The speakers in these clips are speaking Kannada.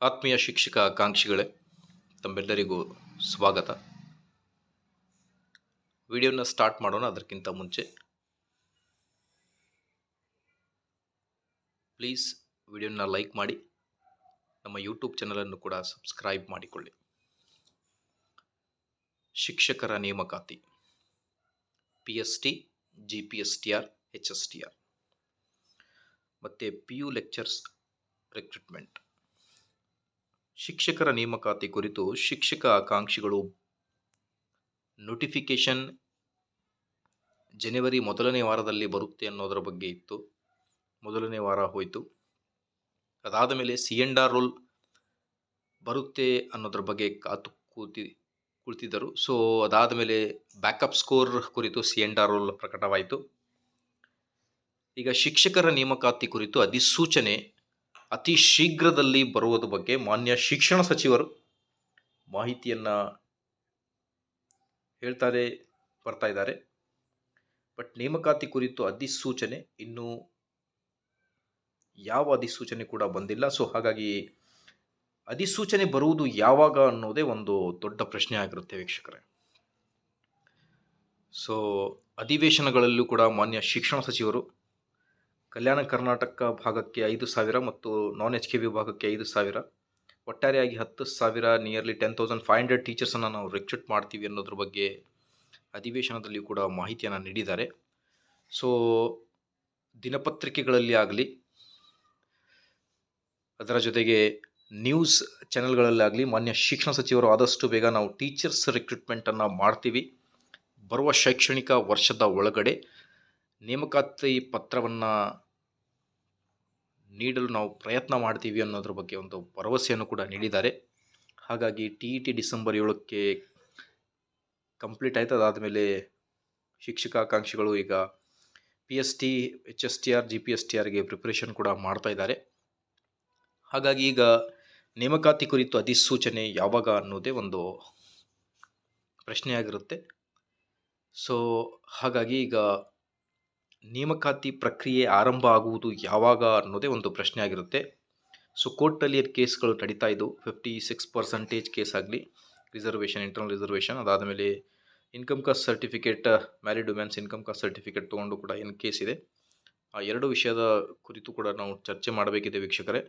ಆತ್ಮೀಯ ಶಿಕ್ಷಕ ಆಕಾಂಕ್ಷಿಗಳೇ, ತಮ್ಮೆಲ್ಲರಿಗೂ ಸ್ವಾಗತ. ವಿಡಿಯೋನ ಸ್ಟಾರ್ಟ್ ಮಾಡೋಣ. ಅದಕ್ಕಿಂತ ಮುಂಚೆ ಪ್ಲೀಸ್ ವಿಡಿಯೋನ ಲೈಕ್ ಮಾಡಿ, ನಮ್ಮ ಯೂಟ್ಯೂಬ್ ಚಾನಲನ್ನು ಕೂಡ ಸಬ್ಸ್ಕ್ರೈಬ್ ಮಾಡಿಕೊಳ್ಳಿ. ಶಿಕ್ಷಕರ ನೇಮಕಾತಿ PST, GPSTR, HSTR ಮತ್ತು PU ಲೆಕ್ಚರ್ಸ್ ರಿಕ್ರೂಟ್ಮೆಂಟ್. ಶಿಕ್ಷಕರ ನೇಮಕಾತಿ ಕುರಿತು ಶಿಕ್ಷಕ ಆಕಾಂಕ್ಷಿಗಳು ನೋಟಿಫಿಕೇಶನ್ ಜನವರಿ ಮೊದಲನೇ ವಾರದಲ್ಲಿ ಬರುತ್ತೆ ಅನ್ನೋದರ ಬಗ್ಗೆ ಇತ್ತು. ಮೊದಲನೇ ವಾರ ಹೋಯಿತು. ಅದಾದ ಮೇಲೆ CNR ರೋಲ್ ಬರುತ್ತೆ ಅನ್ನೋದ್ರ ಬಗ್ಗೆ ಕಾತು ಕುಳಿತಿದ್ದರು. ಸೊ ಅದಾದ ಮೇಲೆ ಬ್ಯಾಕಪ್ ಸ್ಕೋರ್ ಕುರಿತು CNR ರೋಲ್ ಪ್ರಕಟವಾಯಿತು. ಈಗ ಶಿಕ್ಷಕರ ನೇಮಕಾತಿ ಕುರಿತು ಅಧಿಸೂಚನೆ ಅತಿ ಶೀಘ್ರದಲ್ಲಿ ಬರುವುದರ ಬಗ್ಗೆ ಮಾನ್ಯ ಶಿಕ್ಷಣ ಸಚಿವರು ಮಾಹಿತಿಯನ್ನು ಬರ್ತಾ ಇದ್ದಾರೆ. ಬಟ್ ನೇಮಕಾತಿ ಕುರಿತು ಅಧಿಸೂಚನೆ ಇನ್ನೂ ಯಾವ ಅಧಿಸೂಚನೆ ಕೂಡ ಬಂದಿಲ್ಲ. ಸೊ ಹಾಗಾಗಿ ಅಧಿಸೂಚನೆ ಬರುವುದು ಯಾವಾಗ ಅನ್ನೋದೇ ಒಂದು ದೊಡ್ಡ ಪ್ರಶ್ನೆ ಆಗಿರುತ್ತೆ ವೀಕ್ಷಕರೇ. ಸೊ ಅಧಿವೇಶನಗಳಲ್ಲೂ ಕೂಡ ಮಾನ್ಯ ಶಿಕ್ಷಣ ಸಚಿವರು ಕಲ್ಯಾಣ ಕರ್ನಾಟಕ ಭಾಗಕ್ಕೆ 5,000 ಮತ್ತು ನಾನ್ HK ವಿಭಾಗಕ್ಕೆ 5,000, ಒಟ್ಟಾರೆಯಾಗಿ 10,000, ನಿಯರ್ಲಿ 10,500 ಟೀಚರ್ಸನ್ನು ನಾವು ರಿಕ್ರೂಟ್ ಮಾಡ್ತೀವಿ ಅನ್ನೋದ್ರ ಬಗ್ಗೆ ಅಧಿವೇಶನದಲ್ಲಿ ಕೂಡ ಮಾಹಿತಿಯನ್ನು ನೀಡಿದ್ದಾರೆ. ಸೊ ದಿನಪತ್ರಿಕೆಗಳಲ್ಲಿ ಆಗಲಿ, ಅದರ ಜೊತೆಗೆ ನ್ಯೂಸ್ ಚಾನೆಲ್ಗಳಲ್ಲಾಗಲಿ ಮಾನ್ಯ ಶಿಕ್ಷಣ ಸಚಿವರು ಆದಷ್ಟು ಬೇಗ ನಾವು ಟೀಚರ್ಸ್ ರಿಕ್ರೂಟ್ಮೆಂಟನ್ನು ಮಾಡ್ತೀವಿ, ಬರುವ ಶೈಕ್ಷಣಿಕ ವರ್ಷದ ಒಳಗಡೆ ನೇಮಕಾತಿ ಪತ್ರವನ್ನು ನೀಡಲು ನಾವು ಪ್ರಯತ್ನ ಮಾಡ್ತೀವಿ ಅನ್ನೋದ್ರ ಬಗ್ಗೆ ಒಂದು ಭರವಸೆಯನ್ನು ಕೂಡ ನೀಡಿದ್ದಾರೆ. ಹಾಗಾಗಿ TET ಡಿಸೆಂಬರ್ 7ಕ್ಕೆ ಕಂಪ್ಲೀಟ್ ಆಯಿತು. ಅದಾದಮೇಲೆ ಶಿಕ್ಷಕ ಆಕಾಂಕ್ಷಿಗಳು ಈಗ PST, HSTR, GPSTRಗೆ ಪ್ರಿಪ್ರೇಷನ್ ಕೂಡ ಮಾಡ್ತಾ ಇದ್ದಾರೆ. ಹಾಗಾಗಿ ಈಗ ನೇಮಕಾತಿ ಕುರಿತು ಅಧಿಸೂಚನೆ ಯಾವಾಗ ಅನ್ನೋದೇ ಒಂದು ಪ್ರಶ್ನೆಯಾಗಿರುತ್ತೆ. ಸೊ ಹಾಗಾಗಿ ಈಗ ನೇಮಕಾತಿ ಪ್ರಕ್ರಿಯೆ ಆರಂಭ ಆಗುವುದು ಯಾವಾಗ ಅನ್ನೋದೇ ಒಂದು ಪ್ರಶ್ನೆ ಆಗಿರುತ್ತೆ. ಸೊ ಕೋರ್ಟಲ್ಲಿ ಕೇಸ್ಗಳು ನಡೀತಾ ಇದ್ದು 56% ಕೇಸ್ ಆಗಲಿ, ರಿಸರ್ವೇಷನ್, ಇಂಟರ್ನಲ್ ರಿಸರ್ವೇಷನ್, ಅದಾದಮೇಲೆ income caste certificate, married women's income caste certificate ತೊಗೊಂಡು ಕೂಡ ಏನು ಕೇಸ್ ಇದೆ, ಆ ಎರಡು ವಿಷಯದ ಕುರಿತು ಕೂಡ ನಾವು ಚರ್ಚೆ ಮಾಡಬೇಕಿದೆ ವೀಕ್ಷಕರೇ.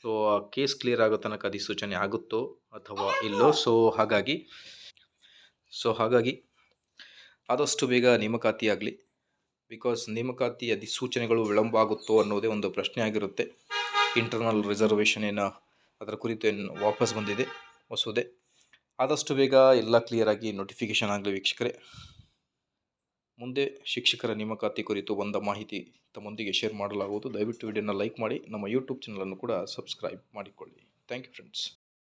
ಸೊ ಆ ಕೇಸ್ ಕ್ಲಿಯರ್ ಆಗೋ ತನಕ ಅಧಿಸೂಚನೆ ಆಗುತ್ತೋ ಅಥವಾ ಇಲ್ಲೋ. ಸೊ ಹಾಗಾಗಿ ಆದಷ್ಟು ಬೇಗ ನೇಮಕಾತಿ ಆಗಲಿ. ಬಿಕಾಸ್ ನೇಮಕಾತಿ ಅಧಿಸೂಚನೆಗಳು ವಿಳಂಬ ಆಗುತ್ತೋ ಅನ್ನೋದೇ ಒಂದು ಪ್ರಶ್ನೆ ಆಗಿರುತ್ತೆ. ಇಂಟರ್ನಲ್ ರಿಸರ್ವೇಷನ್ ಅದರ ಕುರಿತು ಏನು ವಾಪಸ್ ಬಂದಿದೆ ಮಸೂದೆ, ಆದಷ್ಟು ಬೇಗ ಎಲ್ಲ ಕ್ಲಿಯರಾಗಿ ನೋಟಿಫಿಕೇಷನ್ ಆಗಲಿ ವೀಕ್ಷಕರೇ. ಮುಂದೆ ಶಿಕ್ಷಕರ ನೇಮಕಾತಿ ಕುರಿತು ಒಂದು ಮಾಹಿತಿ ತಮ್ಮೊಂದಿಗೆ ಶೇರ್ ಮಾಡಲಾಗುವುದು. ದಯವಿಟ್ಟು ವಿಡಿಯೋನ ಲೈಕ್ ಮಾಡಿ, ನಮ್ಮ ಯೂಟ್ಯೂಬ್ ಚಾನಲನ್ನು ಕೂಡ ಸಬ್ಸ್ಕ್ರೈಬ್ ಮಾಡಿಕೊಳ್ಳಿ. Thank you friends.